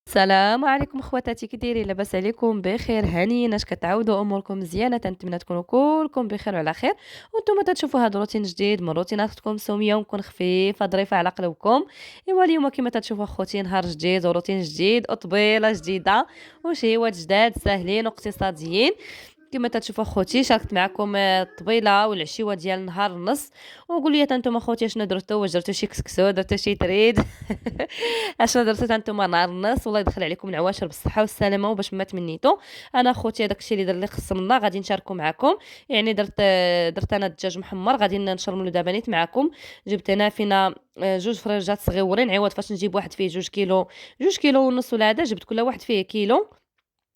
السلام عليكم خواتاتي، كي دايرين؟ لاباس عليكم؟ بخير هانيين؟ اش كتعاودوا؟ اموركم مزيانه؟ تنتمنى تكونوا كلكم بخير وعلى خير. وانتم تتشوفوا هذا روتين جديد من روتيناتكم السوميه، ونكون خفيفه ظريفه على قلبكم. ايوا اليوم كما تتشوفوا خوتي نهار جديد وروتين جديد وطبيله جديده وشهيوات جداد ساهلين واقتصاديين. كما تتشوفوا اخوتي شاركت معكم الطبيله والعشيوه ديال نهار النص. وقولوا لي انتم اخوتي شنو درتوا؟ واش درتوا شي كسكسو؟ درتوا شي تريد؟ اشنو درتو نتوما نهار الناس؟ والله يدخل عليكم العواشر بالصحه والسلامه وباش ما تمنيتو. انا خوتي داكشي اللي اللي خصنا غادي نشاركو معكم. يعني درت انا الدجاج محمر، غادي نشرملو دابا نيت معكم. جبت هنا فينا جوج فريجات صغيورين، عوض فاش نجيب واحد فيه جوج كيلو، جوج كيلو ونص ولا هذا، جبت كل واحد فيه كيلو.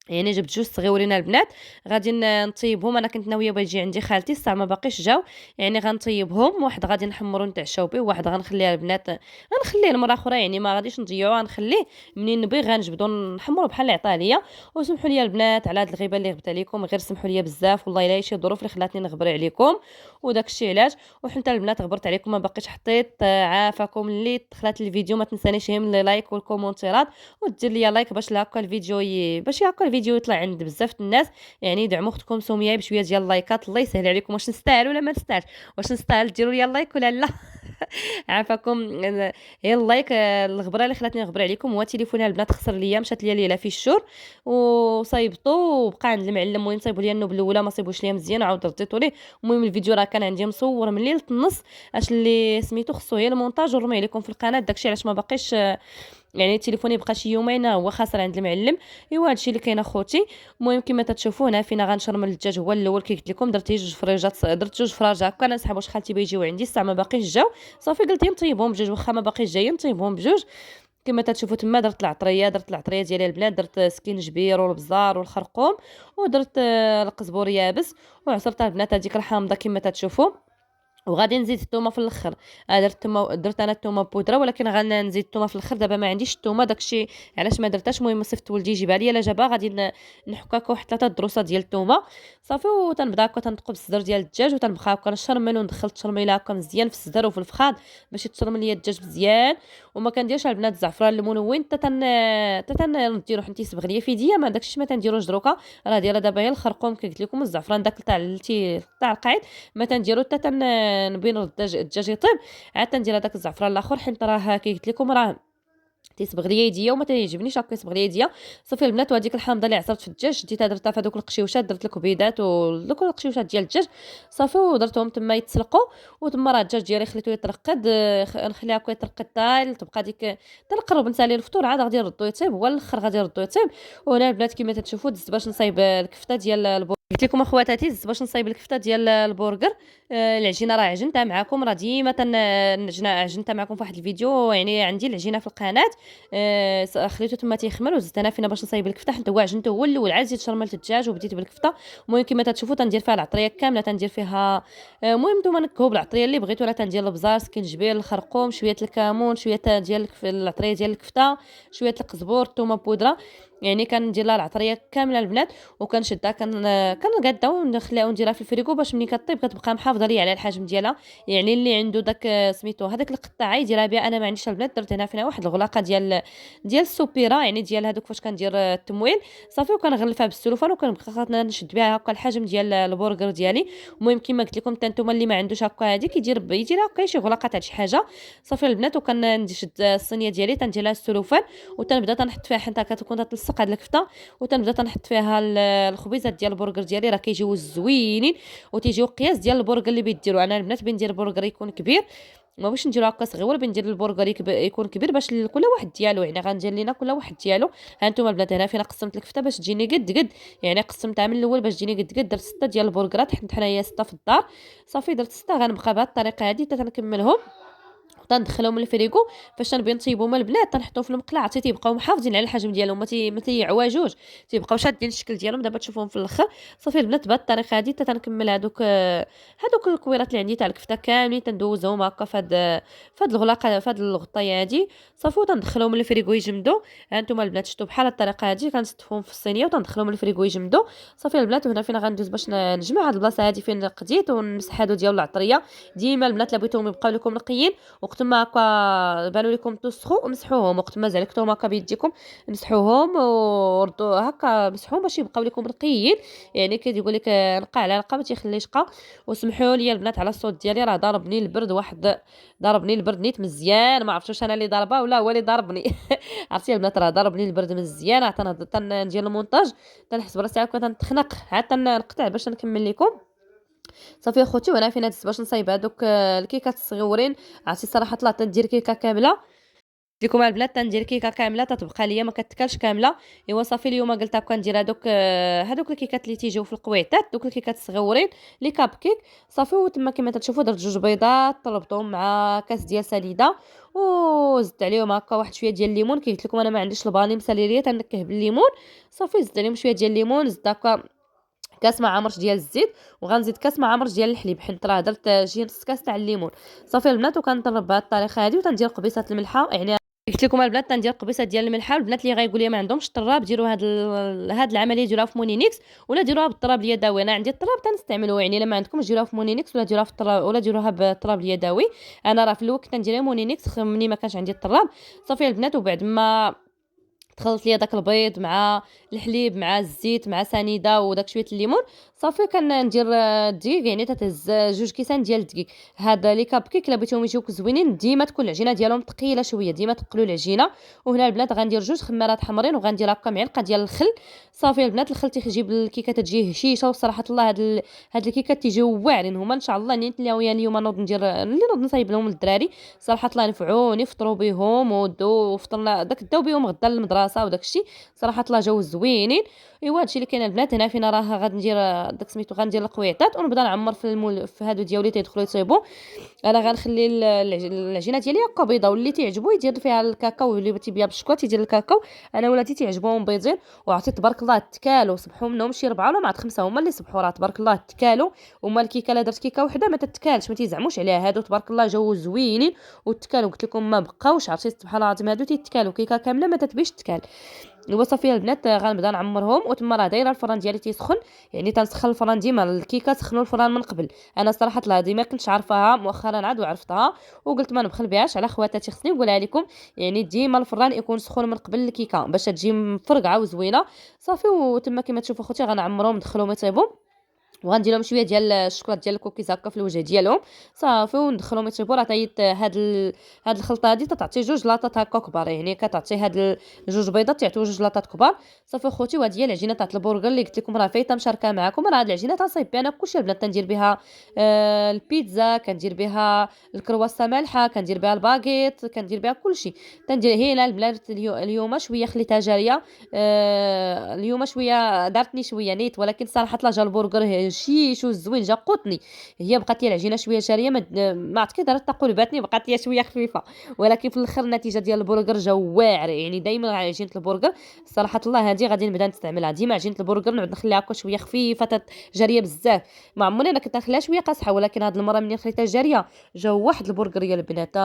يعني جبت جوج صغيورين البنات. غادي نطيبهم. انا كنت ناويه باش يجي عندي خالتي، الساعه ما باقيش جاو. يعني غنطيبهم، واحد غادي نحمرو نتعشاو به، وواحد غنخليها البنات غنخليه لمره اخرى، يعني ما غاديش نضيعو، غنخليه منين نبغي غنجبدو نحمرو بحال اللي عطاه ليا. وسمحوا لي البنات على هاد الغيبه اللي غبت عليكم، غير سمحوا لي بزاف، والله الا شي ظروف اللي خلاتني نغبر عليكم. وداك الشيء علاش. وحتى البنات غبرت عليكم ما باقيش حطيت عافاكم اللي دخلت الفيديو، ما تنسانيش يهم لي لايك والكومونتيرات، ودير ليا لايك باش هكا الفيديو باش هكا الفيديو يطلع عند بزاف الناس. يعني دعموا اختكم سمية بشويه ديال اللايكات، الله يسهل عليكم. واش نستاهل ولا ما نستاهلش؟ واش نستاهل ديروا ليا اللايك ولا لا؟ عافاكم. هي اللايك الغبره اللي خلاتني نغبر عليكم هو تليفوني البنات خسر ليا، مشات ليا ليله في الشور وصايبطو وبقى عند المعلم. المهم صايبوا ليا النوب الاولى ما صايبوش ليا مزيان، عاود رديتو ليه. المهم الفيديو راه كان عندي مصور من ليله النص، اش اللي سميتو خصو هي المونتاج ونرمي لكم في القناه. داكشي علاش ما باقيش يعني تليفوني بقى شي يومين هو خاسر عند المعلم. ايوا هادشي اللي كاين اخوتي. المهم كما تتشوفوا هنا فينا غنشرمل الدجاج هو الاول كي قلت لكم. درت جوج فريجات، درت جوج فراج هكا، انا نسحب واش خالتي بيجيو عندي، الساعه ما باقيش جاو. صافي قلت نطيبهم بجوج، واخا ما باقيش جايين نطيبهم بجوج. كما تتشوفوا تما درت العطريه ديالي البنات، درت سكينجبير والبزار والخرقوم، ودرت القزبور يابس، وعصرت البنات هذيك الحامضه كما تتشوفوا. وغادي نزيد الثومه في الاخر. درت انا الثومه بودره، ولكن غنزيد الثومه في الاخر. دابا ما عنديش الثومه، داكشي علاش ما درتهاش. المهم صيفط ولدي يجيبها لي، الا جابها غادي نحك هكا واحد 3 دروسات ديال الثومه. صافي وتنبدا هكا تنقب الصدر ديال الدجاج، وتنبقى هكا نشرمل وندخل التشرميله هكا مزيان في الصدر وفي الفخاد باش يتشرمل ليا الدجاج مزيان. وما كنديرش البنات الزعفران الملون حتى نديرو حنتي صبغ ليا في يديا، ما داكشي ما تنديروش دروكا. راه دايره دابا هي الخرقوم كي قلت لكم، الزعفران داك تاع القاعد ما تنديرو حتى نبين الدجاج يطيب. عاد تندير هذاك الزعفران الاخر، حيت راه كي قلت لكم راه تيصبغ ليا يديا وما تيعجبنيش هكا يصبغ ليا يديا. صافي البنات، وهذيك الحامضه اللي عصرت في الدجاج شديتها درتها في هذوك القشيوشات، درت الكبيدات ودوك القشيوشات ديال الدجاج. صافي ودرتهم تما يتسلقوا. وتما راه الدجاج ديالي خليته يترقد، نخليه هكا يترقد حتى تبقى ديك تنقرب نسالي الفطور، عاد غادي نردو يطيب، هو الاخر غادي نردو يطيب. وهنا البنات كما تشوفوا دزت باش نصايب الكفته ديال قلت لكم اخواتاتي دزت باش نصايب الكفته ديال البرجر. العجينه راه عجنتها معكم، راه ديما عجنتها معكم في واحد الفيديو، يعني عندي العجينه في القناه. خليته تما تيخمر، وزدت انا فينا باش نصايب الكفته، حتى هو عجنته هو الاول، عاد زيد شرملت الدجاج وبديت بالكفته. المهم كما تشوفوا تندير فيها العطريه كامله، تندير فيها المهم نتوما نكهوا بالعطريه اللي بغيتوا. راه تندير البزار، سكينجبير، الخرقوم، شويه الكمون، شويه ديال العطريه ديال الكفته، شويه القزبور، الثومه بودره. يعني كندير لها العطريه كامله البنات، وكنشدها كنقادها ونخليها ونديرها في الفريكو باش ملي كطيب كتبقى محافظه ليا على الحجم ديالها. يعني اللي عنده داك سميتو هذاك القطاعه يديرها بها، انا ما عنديش البنات. درت هنا فينا واحد الغلاقه ديال السوبيره، يعني ديال هذوك فاش كندير التموين. صافي وكنغلفها بالسلوفان وكنبقى نشد بها هكا الحجم ديال البرجر ديالي. المهم كما قلت لكم نتوما اللي ما عندوش هكا هذيك يدير هكا شي غلاقه تاع شي حاجه. صافي البنات وكنشد الصينيه ديالي تندير لها السلوفان، وتنبدا تنحط فيها حتى كتكون تلصق هاد الكفته. وتنبدا تنحط فيها الخبيزات ديال البرجر ديالي، راه كيجيو زوينين وتيجيو قياس ديال البرجر اللي بيديروا. انا البنات بندير البرجر يكون كبير، ما باش نديرو هكا صغيور، بندير البرجر يكون كبير باش كل واحد ديالو، يعني غندير لينا كل واحد ديالو. ها انتم البنات هنا فينا قسمت الكفته باش تجيني قد قد، يعني قسمتها من الاول باش تجيني قد قد. درت 6 ديال البرجرات، حيت حنايا 6 في الدار. صافي درت 6، غنبقى بهذه الطريقه هذه حتى تنكملهم وتندخلهم للفريكو. فاش تنبغي نطيبهم البنات تنحطهم في المقله، عرفتي تيبقاو محافظين على الحجم ديالهم، ما تيعواجوش، تيبقاو شادين الشكل ديالهم. دابا تشوفوهم في الاخر. صافي البنات بهذه الطريقه هذه حتى تنكمل هذوك الكويرات اللي عندي تاع الكفته كاملين، تندوزهم هكا في هاد الغلاقه، في هاد الغطايه هذه. صافي وتندخلهم للفريكو يجمدوا. ها انتم البنات شفتوا بحال الطريقه هذه كنستفهم في الصينيه وتندخلهم للفريكو يجمدوا. صافي البنات وهنا فين غندوز باش نجمع هاد البلاصه هذه فين قديت ونمسح هادو ديال العطريه. ديما البنات الا بغيتوهم يبقاو لكم نقيين، وقت وقت ما هكا بانوا لكم توسخوا مسحوهم، وقت ما زعلكتوهم هكا بيديكم مسحوهم وردوا هكا مسحوهم باش يبقاو لكم نقيين. يعني كيقول لك نقى على نقى ما تيخليش قا. وسمحوا لي البنات على الصوت ديالي، راه ضربني البرد، واحد ضربني البرد نيت مزيان، ما عرفتش واش انا اللي ضربه ولا هو اللي ضربني. عرفتي البنات راه ضربني البرد مزيان، عاد ندير المونتاج تنحس براسي هكا تنتخنق، عاد تنقطع باش نكمل لكم. صافي اخوتي، وانا فين هاد باش نصايب هادوك الكيكات الصغيورين. عرفتي الصراحه طلعت ندير كيكه كامله ليكم البنات، تندير كيكه كامله تتبقى ليا ما كتكلش كامله. ايوا صافي اليوم قلت هكا ندير هادوك الكيكات اللي تيجيو في القويطات، دوك الكيكات الصغيورين لي كاب كيك. صافي وتما كما تشوفوا درت جوج بيضات طلبتهم مع كاس ديال سنيده، وزدت عليهم هكا واحد شويه ديال الليمون. كي قلت لكم انا ما عنديش الباني مسالي تنكه بالليمون. صافي زدت عليهم شويه ديال الليمون، زدت هكا كاس مع عمرش ديال الزيت، وغنزيد كاس مع عمرش ديال الحليب، حيت راه درت شي نص كاس تاع الليمون. صافي البنات وكنطرب بهذه الطريقه هذه، وتندير قبيصه الملحه. يعني قلت لكم البنات تندير قبيصه ديال الملحه. البنات اللي غايقول لي ما عندهمش الطراب ديروا هاد العمليه ديروها في مونينيكس ولا ديروها بالطراب اليدوي. انا عندي الطراب تنستعملوه، يعني الا ما عندكمش ديروها في مونينيكس ولا ديروها في الطراب ولا ديروها بالطراب اليدوي. انا راه في الاول كنت نديرها مونينيكس ملي ما كانش عندي الطراب. صافي البنات وبعد ما تخلط ليا داك البيض مع الحليب مع الزيت مع سنيده وداك شويه الليمون. صافي كندير الدقيق، يعني تتهز جوج كيسان ديال الدقيق. هذا لي كاب كيك الا بغيتوهم يجيوك زوينين ديما تكون العجينه ديالهم ثقيله شويه، ديما تقلوا العجينه. وهنا البنات غندير جوج خمارات حمرين، وغندير هكا معلقه ديال الخل. صافي البنات الخل تيجيب الكيكه تجي هشيشه، وصراحه الله هاد الكيكات تيجيو واعرين هما ان شاء الله. نيت ناويه اليوم نوض ندير اللي نوض نصايب لهم الدراري. صراحه الله ينفعوني، فطروا بهم وفطرنا داك داو بهم غدا للمدرسه وداك الشيء. صراحه الله جاو زوينين. ايوا هادشي اللي كاين البنات. هنا فينا راه غادي ندير داك سميتو غندير القويطات ونبدا نعمر في هادو ديالي تيدخلوا يطيبوا. انا غنخلي العجينه ديالي هكا بيضه، واللي تعجبو يدير فيها الكاكاو، اللي بغيتي بيها بالشكلاط يدير الكاكاو. انا ولاتي تعجبهم بيضين. وعرفتي تبارك الله تكالو صبحوا منهم شي 4 ولا مع 5 هما اللي صبحوا، راه تبارك الله تكالو. وما الكيكه لا درت كيكه وحده ما تتكالش، ما تيزعموش عليها. هادو تبارك الله جاو زوينين وتكالو، قلت لكم ما بقاوش. عرفتي سبحان الله العظيم هادو تيتكالو، كيكه كامله ما تتبيش تكال. وصافي البنات غنبدا نعمرهم. وتما راه دايره الفران ديالي تيسخن، يعني تنسخن الفران ديما. الكيكه سخنوا الفران من قبل. انا صراحه العظيم ما كنتش عارفاها، مؤخرا عاد وعرفتها وقلت ما نبخل بهاش على خواتاتي. خصني نقولها لكم، يعني ديما الفران يكون سخون من قبل الكيكه باش تجي مفرقعه وزوينه. صافي وتما كما تشوفوا اخوتي غنعمرهم ندخلهم يطيبوا، وغندير لهم شويه ديال الشكلاط ديال الكوكيز هكا في الوجه ديالهم. صافي وندخلهم يطيبوا. راه تايت هاد الخلطه هادي تعطي جوج لاطات هكا كبار، يعني كتعطي جوج بيضات تعطيو جوج لاطات كبار. صافي خوتي وهاد هي العجينه تاع البرغر اللي قلت لكم راه فايته مشاركه معكم. راه هاد العجينه تنصايب بها انا كلشي البنات. تندير بها البيتزا، كندير بها الكرواسه مالحه، كندير بها الباغيت، كندير بها كلشي. تندير هنا البنات اليوم شويه خليتها جاريه. اليوم شويه دارتني شويه نيت، ولكن صراحه لا جا البرغر شيش وزوين جا قوتني. هي بقات لي العجينه شويه شاريه، ما عرفت كي دارت تقلباتني بقات لي شويه خفيفه، ولكن في الاخر النتيجه ديال البرغر جا واعر. يعني دائما عجينه البرغر صراحه الله هذه غادي نبدا نستعملها ديما. عجينه البرغر نعود نخليها هكا شويه خفيفه جاريه بزاف. ما عمرني انا كنت نخليها شويه قاصحه، ولكن هذه المره ملي خليتها جاريه جا واحد البرغر يا البنات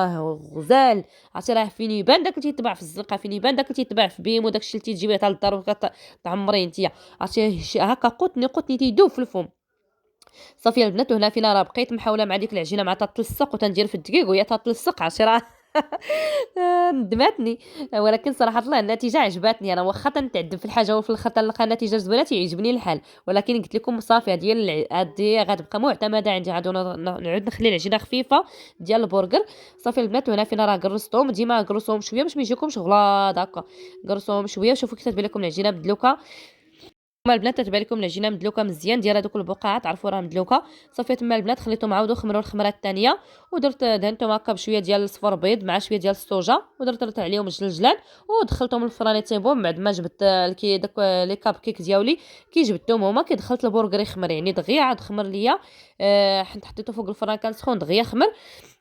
غزال. عرفتي راه فين يبان داك اللي تيتباع في الزنقه، فين يبان داك اللي تيتباع في بيم، وداك الشيء اللي تجيبيه حتى للدار وكتعمريه نتيا. عرفتي هكا قوتني تيدوب في الفم. صافي البنات وهنا فينا راه بقيت محاوله مع ديك العجينه مع تتلصق، وتندير في الدقيق وهي تتلصق. عرفتي راه ندماتني. ولكن صراحه الله النتيجه عجباتني. انا واخا تنتعذب في الحاجه وفي الاخر تنلقى النتيجه زوينه تيعجبني الحال. ولكن قلت لكم صافي هذه غتبقى معتمده عندي. غادي نعود نخلي العجينه خفيفه ديال البرغر. صافي البنات وهنا فينا راه قرصتهم، ديما قرصوهم شويه باش ما يجيكمش غلاظ هكا. قرصوهم شويه. شوفوا كي تتبان لكم العجينه مدلوكه. هما البنات تتبان لكم العجينه مدلوكه مزيان، ديال هذوك البقعات تعرفوا راه مدلوكه. صافي تما البنات خليتهم عاودوا خمروا الخمره الثانيه، ودرت دهنتهم هكا بشويه ديال الصفر بيض مع شويه ديال الصوجه، درت عليهم الجلجلان ودخلتهم للفران يطيبوا. من بعد ما جبت داك لي كاب كيك ديالي كي جبتهم هما كي دخلت البرغر يخمر، يعني دغيا عاد خمر ليا. حطيته فوق الفران كان سخون دغيا خمر.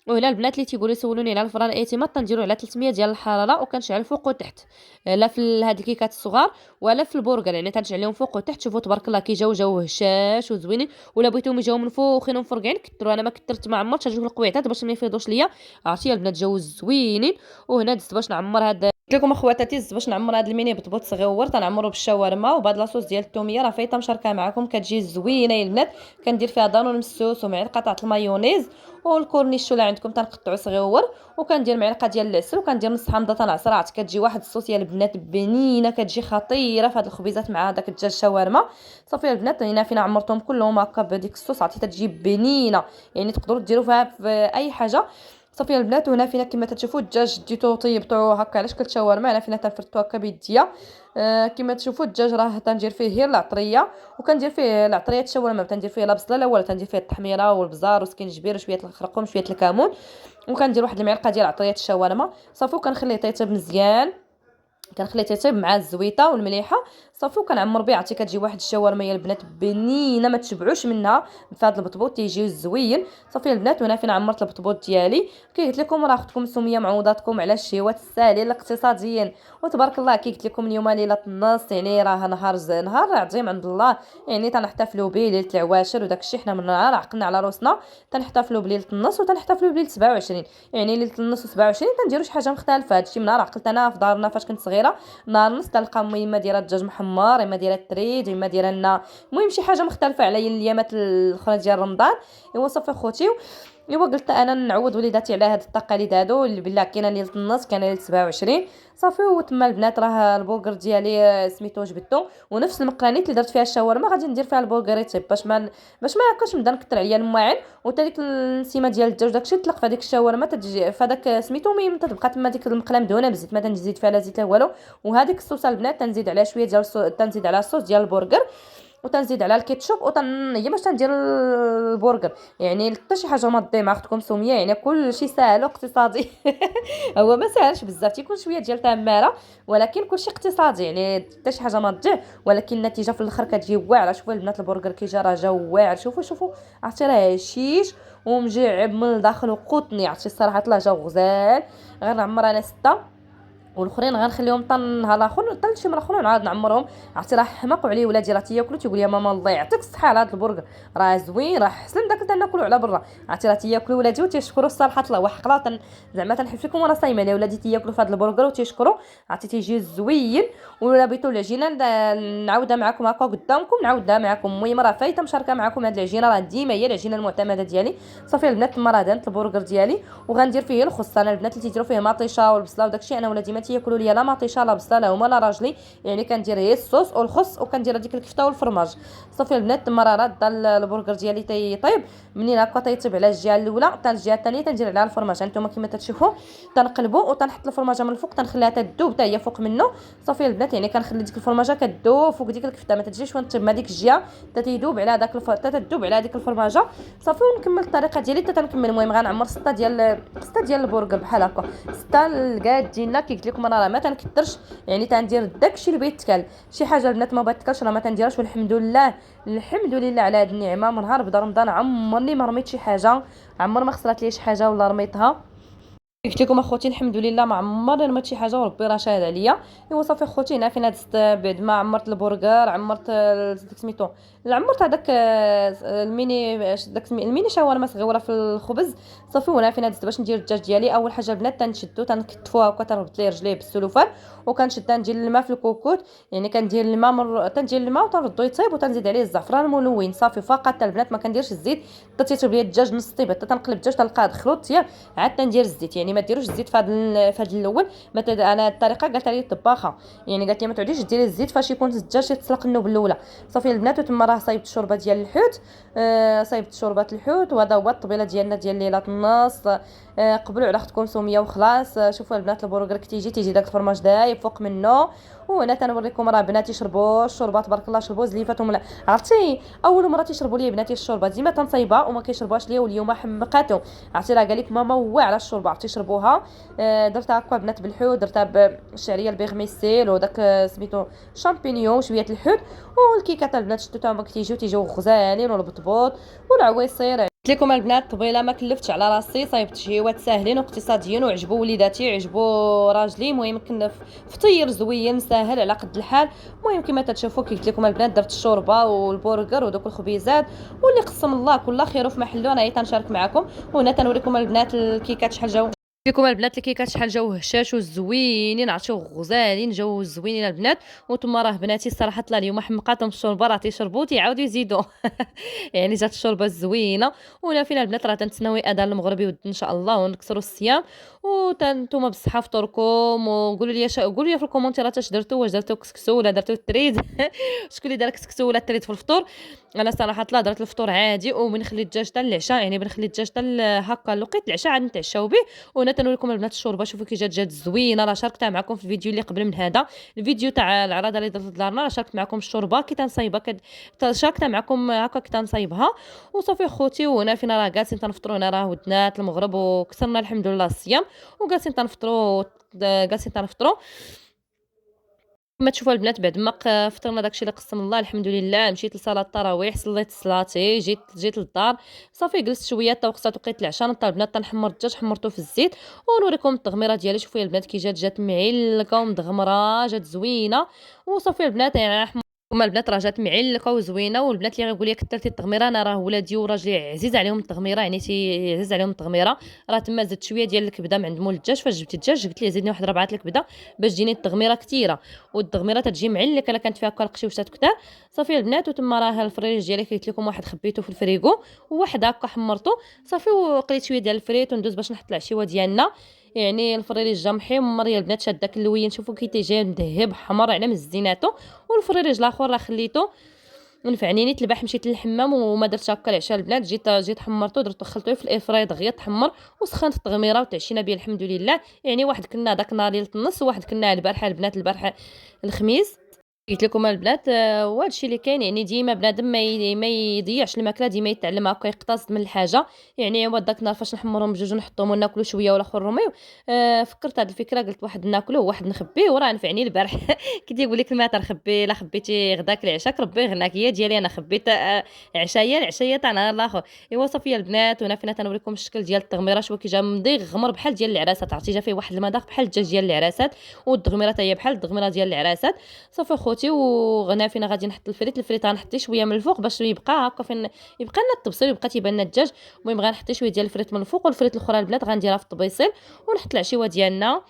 وهنا البنات اللي تيقولوا يسولوني على الفران الاعتماد تنديروا على 300 ديال الحراره، وكنشعل فوق وتحت. لا في هاد الكيكات الصغار ولا في البرغر، يعني تنشعلهم فوق وتحت. شوفوا تبارك الله كي جاو هشاش وزوينين. ولا بغيتوهم يجاو من فوقين ومفرقعين كثروا. انا ما كثرت ما عمرتش هاد القويطات باش ما يفيضوش ليا. عرفتي البنات جاو زوينين. وهنا دزت باش نعمر هاد قلت لكم اخواتاتي دزت باش نعمر هاد الميني بطبوط صغيور تنعمرو بالشاورما. وبهاد لاصوص ديال الثوميه راه فايته مشاركه معكم، كتجي زوينه يا البنات. كندير فيها دانون مسوس ومعلقه تاع المايونيز والكورنيش ولا عندكم تنقطعو صغيور، وكندير معلقه ديال العسل، وكندير نص حامضه تنعصرها، عرفت كتجي واحد الصوص يا البنات بنينه، كتجي خطيره في هاد الخبيزات مع داك الدجاج الشاورما. صافي البنات هنا فين عمرتهم كلهم هكا بهذيك الصوص، عرفتي تتجي بنينه، يعني تقدروا ديروا فيها في اي حاجه. صافي البنات، وهنا فينا كما تشوفوا الدجاج ديتو طيبتو هكا على شكل شاورما، انا فينا تنفرتو هكا بيديا. كما تشوفوا الدجاج راه تندير فيه غير العطريه، وكندير فيه العطريه الشاورما، تندير فيه لا بصله لا ولا، تندير فيه التحميره والبزار وسكينجبير وشويه الخرقوم وشويه الكمون، وكندير واحد المعلقه ديال عطريه الشاورما. صافي وكنخليه يطيب مزيان، كنخليه تيطيب مع الزويته والمليحه. صافي وكنعمر به، عرفتي كتجي واحد الشاورما يا البنات بنينه ما تشبعوش منها بهذا البطبوط تيجيو زوين. صافي البنات، وهنا فين عمرت البطبوط ديالي. كي قلت لكم راه اختكم سميه معوضاتكم على الشهوات السهلين الاقتصاديين، وتبارك الله كي قلت لكم اليوم ليله النص، يعني راه نهار عظيم عند الله، يعني تنحتفلوا به ليله العواشر وداك الشيء. حنا من نهار عقلنا على روسنا تنحتفلوا بليله النص وتنحتفلوا بليله 27، يعني ليله النص و27 تنديروا شي حاجه مختلفه. هادشي من نهار عقلت انا في دارنا فاش كنت صغيره، نهار النص تلقى اما دايره الدجاج محمر، اما دايره التريد، اما دايره لنا المهم شي حاجه مختلفه على الايامات الاخرى ديال رمضان. ايوا صافي خوتي، ايوا قلت انا نعود وليداتي على هاد التقاليد هادو اللي بالله كاينه ليله النص كاينه ليله 27. صافي وتما البنات راه البرجر ديالي سميتو جبدتو، ونفس المقلانيت اللي درت فيها الشاورما غادي ندير فيها البرجر يطيب، باش ما يبقاش نبدا نكثر عليا الماعن، وتا ديك السيمه ديال الدجاج داكشي تطلق في هذيك الشاورما، تجي في هذاك سميتو ميم تتبقى تما ديك المقله مدهونه بزيت، ما تنزيد فيها لا زيت لا والو. وهذيك الصوصه البنات تنزيد عليها شويه ديال تنزيد على الصوص ديال البرجر، وتنزيد على الكيتشوب هي باش تندير البرجر، يعني حتى شي حاجه ما تضيع مع اختكم سميه، يعني كل شيء سهل واقتصادي. هو ما ساهلش بزاف، تيكون شويه ديال تماره، ولكن كل شيء اقتصادي، يعني حتى شي حاجه ما تضيع، ولكن النتيجه في الاخر كتجي واعره. شوفوا البنات البرجر كي جا راه جا واعر، شوفوا عرفتي راه هشيش ومجعب من الداخل وقوتني، عرفتي الصراحه طلع جا غزال. غنعمر انا 6، والاخرين غنخليهم حتى النهار الاخر، حتى شي مره اخرى نعاود نعمرهم. عرفتي راه حماقوا عليه ولادي، راه تياكلوا تيقول يا ماما الله يعطيك الصحه على هذا البرجر، راه زوين، راه حسن داك تناكلوا على برا. عرفتي راه تياكلوا ولادي وتيشكروا الصراحه الله وحقلا زعما تنحلف لكم وانا صايمه لي ولادي تياكلوا في هذا البرجر وتيشكروا، عرفتي تيجي زوين. ولا بغيتوا العجينه نعاودها معكم هكا قدامكم، نعاودها معكم. المهم راه فايته مشاركه معكم هذه العجينه، راه ديما هي العجينه المعتمده ديالي. صافي البنات تما راه دهنت البرجر ديالي، وغندير فيه الخص. انا البنات اللي تيديروا فيه مطيشه والبصله وداكشي، انا ولادي ما تياكلوا ليا لا مطيشه لا بصله لا هما لا راجلي، يعني كندير غير الصوص والخص، وكندير هذيك الكفته والفرماج. صافي البنات تما راه راده البرجر ديالي تيطيب، منين هكا تيطيب على الجهه الاولى حتى الجهه الثانيه تندير عليها الفرماج. هانتوما كما تشوفوا تنقلبوا وتنحط الفرماجه من الفوق، تنخليها تذوب حتى هي فوق منه. صافي البنات يعني كنخلي ديك الفرماجه كذوب فوق ديك الكفته، ما تجيش وانت مع ديك الجهه حتى تيذوب على داك تذوب على ديك الفرماجه. صافي ونكمل الطريقه ديالي حتى تنكمل. المهم غنعمر 6 ديال البرجر بحال هكا، 6 القادين. كي قلت لكم انا راه ما تنكثرش، يعني تندير داكشي اللي بغيت تكال. شي حاجه البنات ما بغيت تكالش راه ما تنديرهاش، والحمد لله الحمد لله على هذه النعمه. من نهار بدا رمضان عمرني ما رميت شي حاجه، عمر ما خسرت لي شي حاجه ولا رميتها. قلت لكم اخوتي الحمد لله ما عمرني رميت شي حاجه وربي راه شاهد عليا. ايوا صافي اخوتي هنا فين هاد بعد ما عمرت البرجر، عمرت داك سميتو، عمرت هذاك الميني الميني شاورما صغيره في الخبز. صافي وهنا فين هاد باش ندير الدجاج ديالي. اول حاجه البنات تنشدو تنكتفوها هكا، تربط ليه رجليه بالسلوفان، وكنشدها ندير الماء في الكوكوط، يعني كندير الماء تندير الماء وتنردو يطيب، وتنزيد عليه الزعفران الملون صافي فقط. البنات ما كنديرش الزيت حتى تيطيب لي الدجاج نص طيب، حتى تنقلب الدجاج تلقاه دخلو طياب عاد تندير الزيت. يعني ما ديروش الزيت في هذا الاول. انا الطريقه قالت لي الطباخه، يعني قالت لي ما تعوديش ديري الزيت فاش يكون الدجاج يتسلق النوب الاولى. صافي البنات وتما راه صايبت الشوربه ديال الحوت، صايبت شوربه الحوت، وهذا هو الطبيله ديالنا ديال ليله النص. قبلوا على اختكم سميه وخلاص. شوفوا البنات البرجر تيجي داك الفرماج دايب فوق منه. وهنا تنوريكم راه بناتي شربوا الشوربه تبارك الله، شربوا زليفتهم. عرفتي اول مره تيشربوا لي بناتي الشوربه، ديما تنصايبها وما كيشربوهاش ليا، واليوم حمقاتهم. عرفتي راه قال لك ماما واعره الشوربه، عرفتي شربوها. درتها هكا بنات بالحوت، درتها بالشعريه البيغميسيل وداك سميتو شامبينيون وشويه الحوت، والكيكات البنات شفتوها هما تيجيو غزالين، والبطبوط والعويصير. قلت لكم البنات طبيله ما كلفتش على راسي، صايبت شهيوات ساهلين واقتصاديين وعجبوا وليداتي عجبوا راجلي. المهم كنا فطير زوين ساهل على قد الحال. المهم كما تتشوفوا كي قلت لكم البنات درت الشوربه والبرجر ودوك الخبيزات، واللي قسم الله كل خير في محله انا تنشارك معكم. وهنا تنوريكم البنات الكيكات شحال جاو. فيكم البنات الكيكات شحال جاو هشاش وزوينين، عرفتو غزالين، جاو زوينين البنات. وانتم راه بناتي الصراحه طلع اليوم حمقاتهم الشوربه، راه تيشربوا تيعاودوا يزيدوا يعني جات الشوربه زوينه. وهنا فينا البنات راه تنتسناو اذان المغرب يود ان شاء الله ونكسروا الصيام. وانتم بالصحه فطوركم، وقولوا لي قولوا لي في الكومونتيرات اش درتوا، واش درتوا كسكسو ولا درتوا التريد شكون اللي دار كسكسو ولا التريد في الفطور. انا صراحه طلع درت الفطور عادي، وبنخلي الدجاج حتى العشاء، يعني بنخلي الدجاج حتى هكا لقيت العشاء عاد نتعشاو به. وهنا تنوريكم البنات الشوربه، شوفوا كي جات زوينه. راه شاركتها معكم في الفيديو اللي قبل من هذا، الفيديو تاع العراضه اللي درت لدارنا، راه شاركت معكم الشوربه كي تنصايبها شاركتها معكم هكا كي تنصايبها. وصافي خوتي، وهنا فينا راه جالسين تنفطروا، هنا راه ودنات المغرب وكسرنا الحمد لله الصيام، وجالسين تنفطروا جالسين تنفطروا. كما تشوفوا البنات بعد ما فطرنا داكشي اللي قسم الله الحمد لله، مشيت لصلاه التراويح، صليت صلاتي، جيت للدار، صافي جلست شويه حتى وقت العشاء. نطلب البنات تنحمر الدجاج، حمرته في الزيت. ونوريكم التغميره ديالي، شوفوا يا البنات كي جات معلكه ومدغمره، جات زوينه. وصافي البنات يعني هما البنات راه جات معلقه وزوينه. والبنات اللي غيقول لي كثرتي التغميره، انا راه ولادي وراجلي عزيز عليهم التغميره، يعني عزيز عليهم التغميره. راه تما زدت شويه ديال الكبده من عند مول الدجاج، فاش جبت الدجاج قلت ليه زيدني واحد 4 الكبده باش تجيني التغميره كثيره. والتغميره تتجي معلقه الا كانت فيها كرقشي وشات كثار. صافي البنات، وتما راه الفريج ديالي قلت لكم واحد خبيته في الفريغو، وواحد هكا حمرته. صافي وقليت شويه ديال الفريت وندوز باش نحط العشيوه ديالنا. يعني الفريريج جا محمر يا البنات، شاد داك اللوين، شوفوا كي تيجي مذهب حمر على مزيناتو. والفريريج الاخر راه خليته نفعني نيت البارح، مشيت للحمام وما درتش هكا العشاء البنات، جيت حمرته، درت خلطوه في الاير فراي دغيا تحمر. وسخنت التغميره وتعشينا به الحمد لله. يعني واحد كنا داك النهار ليله النص، وواحد كنا البارحه البنات البارحه الخميس. قلت لكم البنات وهذا الشيء اللي كاين، يعني ديما بنادم ما يضيعش الماكله، ديما يتعلم هكا يقتصد من الحاجه. يعني هو داك النهار فاش نحمرهم بجوج ونحطهم وناكلوا شويه ولا خرميو، فكرت هذه الفكره، قلت واحد ناكلوه وواحد نخبيه، وراه نفعني البارح كي تيقول لك الماء تنخبي، لا خبيتي غداك العشاء ربي يغناك، هي ديالي انا خبيت العشيه تاع نهار الاخر. ايوا صافي البنات، وانا فينا تنوريكم الشكل ديال التغميره، شوفوا كي جا مضيق غمر بحال ديال العراسات، عرفتي جا فيه واحد المذاق بحال الدجاج ديال العراسات. والتغميره حتى هي بحال التغميره ديال العراسات. صافي خوتي، وغنا فينا غادي نحط الفريت غنحط شويه من الفوق باش يبقى هكا فين يبقى لنا التبصيل، ويبقى تيبان لنا الدجاج. المهم غنحط شويه ديال الفريت من الفوق، والفريت الاخرى البنات غنديرها في الطبيصيل. ونحط العشيوه ديالنا